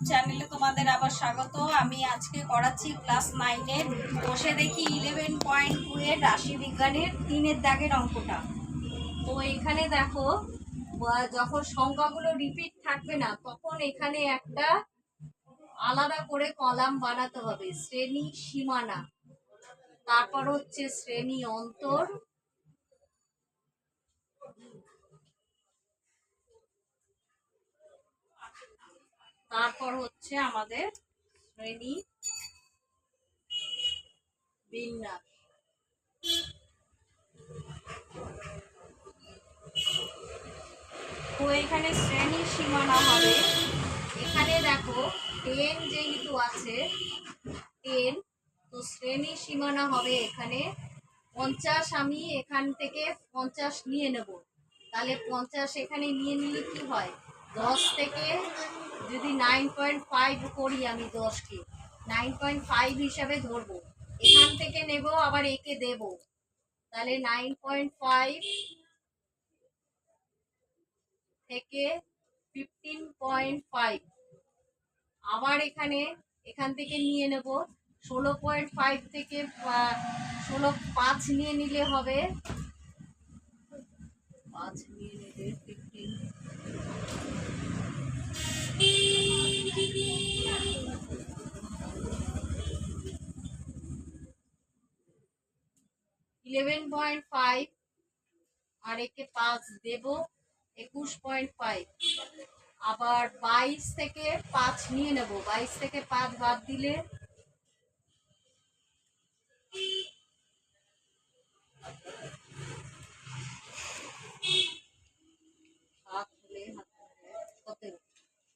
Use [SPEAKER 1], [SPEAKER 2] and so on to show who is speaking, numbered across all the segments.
[SPEAKER 1] চ্যানেলে তোমাদের আবার স্বাগত। আমি আজকে করাচ্ছি ক্লাস 9-এর বসে দেখি 11.2 এর রাশিবিজ্ঞানের 3-এর দাগের অঙ্কটা। তো এখানে দেখো, যখন সংখ্যাগুলো রিপিট থাকবে না তখন এখানে একটা আলাদা করে কলাম বানাতে হবে। শ্রেণী সীমানা, তারপর হচ্ছে শ্রেণী অন্তর, তারপর হচ্ছে আমাদের শ্রেণী বিন্যাস। তো এখানে শ্রেণী সীমানা হবে, এখানে দেখো 10 যেহেতু আছে 10, তো শ্রেণী সীমানা হবে এখানে 50। আমি এখান থেকে 50 নিয়ে নেব, তাহলে 50 এখানে নিয়ে নিলে কি হয়, 10 থেকে যদি 9.5 করি, আমি 10কে 9.5 হিসাবে ধরবো, এখান থেকে নেব আবার একে দেব, তাহলে 9.5 থেকে 15.5, আবার এখান থেকে নিয়ে নেব 16.5 থেকে 5 নিয়ে নিলে হবে 5 নিয়ে নিলে 11.5 আর একে 5 দেব 21.5, আবার 22 থেকে 5 নিয়ে নেব, 22 থেকে 5 বাদ দিলে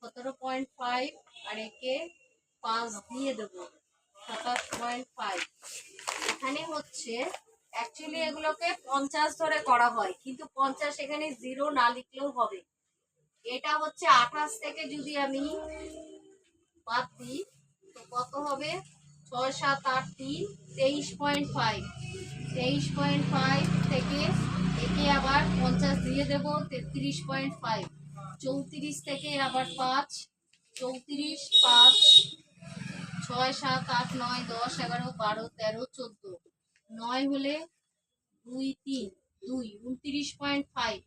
[SPEAKER 1] 17.5 আর একে 5 দিয়ে দেব 27.5। এখানে হচ্ছে অ্যাকচুয়ালি এগুলোকে 50 ধরে করা হয়, কিন্তু 50 এখানে 0 না লিখলেও হবে। এটা হচ্ছে 28 থেকে যদি আমি বাদ দিই তো কত হবে, 6, 7, 8, 3, 23.5। 23.5 থেকে একে আবার 50 দিয়ে দেব 33.5। 34 থেকে আবার 5, 34, 5, 6, 7, 8, 9, 10, 11, 12, 13, 14, 9 হলে 2, 3, 2, 29.5,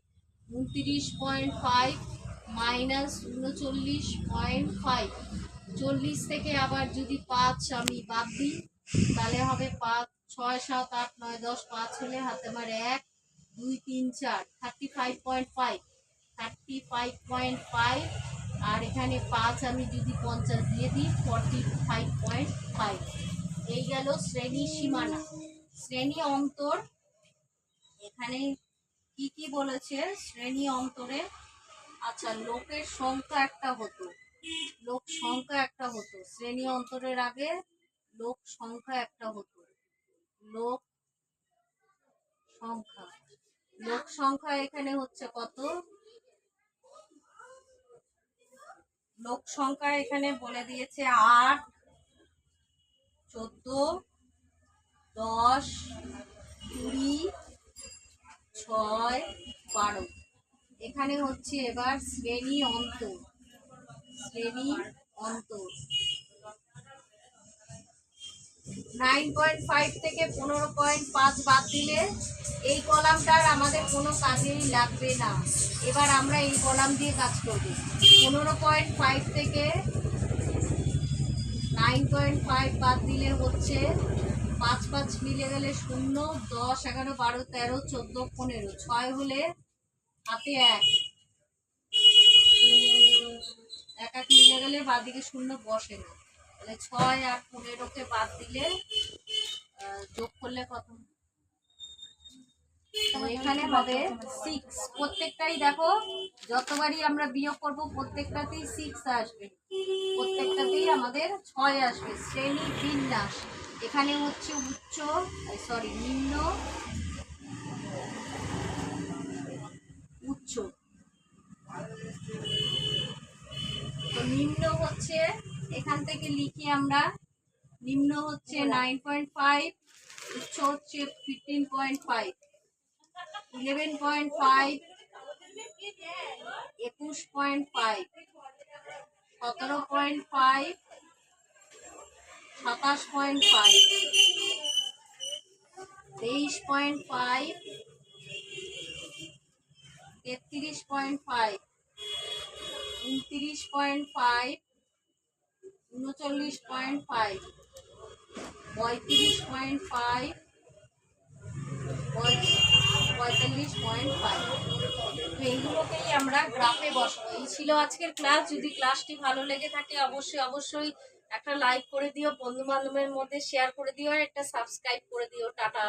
[SPEAKER 1] 29.5 মাইনাস 39.5। 40 থেকে আবার যদি 5 আমি বাদ দিই তাহলে হবে 5, 6, 7, 8, 9, 10, 5 হলে হাতে আমার 1, 2, 3, 4, 35.5, 35.5 আর এখানে 5 আমি যদি 50 দিয়ে দিই 45.5। এই গেল শ্রেণী সীমানা। শ্রেণী অন্তর, এখানে কি কি বলেছে শ্রেণী অন্তরে, আচ্ছা লোকের সংখ্যা একটা হতো, লোক সংখ্যা একটা হতো, শ্রেণী অন্তরের আগে লোক সংখ্যা একটা হতো, লোক সংখ্যা। লোক সংখ্যা এখানে হচ্ছে কত, লোক সংখ্যা এখানে বলে দিয়েছে 8, 14, 10, 20, 6, 12। এখানে হচ্ছে এবার শ্রেণী অন্তর, শ্রেণী অন্তর 9.5 থেকে 15.5 বাদ দিলে এই কলামটার আমাদের কোনো কাজেই লাগবে না। এবার আমরা এই কলাম দিয়ে কাজ করব। 15.5 থেকে 9.5 বাদ দিলে হচ্ছে 5, 5 মিলে গেলে 0, 10, 11, 12, 13, 14, 15, 6 হলে হাতে 1, 1 মিলে গেলে বাদিকে 0 বসে না, তাহলে 6 আর 15কে বাদ দিলে যোগ করলে কত, তো এখানে হবে 6। প্রত্যেকটাই দেখো যতবারই আমরা বিয়োগ করব প্রত্যেকটাতেই 6 আসবে, প্রত্যেকটাতেই আমাদের 6 আসবে। শ্রেণী বিন্যাস, এখানে হচ্ছে নিম্ন, উচ্চ। তো নিম্ন হচ্ছে এখান থেকে লিখি আমরা, নিম্ন হচ্ছে 9.5, উচ্চ হচ্ছে 15.5, 11.5, 21.5, 17.5, 27.5, 23.5, 33.5, 29.5, 39.5, 35.5, 45.5। তো এইগুলোকেই আমরা গ্রাফে বসাবো। এই ছিল আজকের ক্লাস। যদি ক্লাসটি ভালো লেগে থাকে অবশ্যই একটা লাইক করে দিও, বন্ধু বান্ধবের মধ্যে শেয়ার করে দিও, আর একটা সাবস্ক্রাইব করে দিও। টাটা।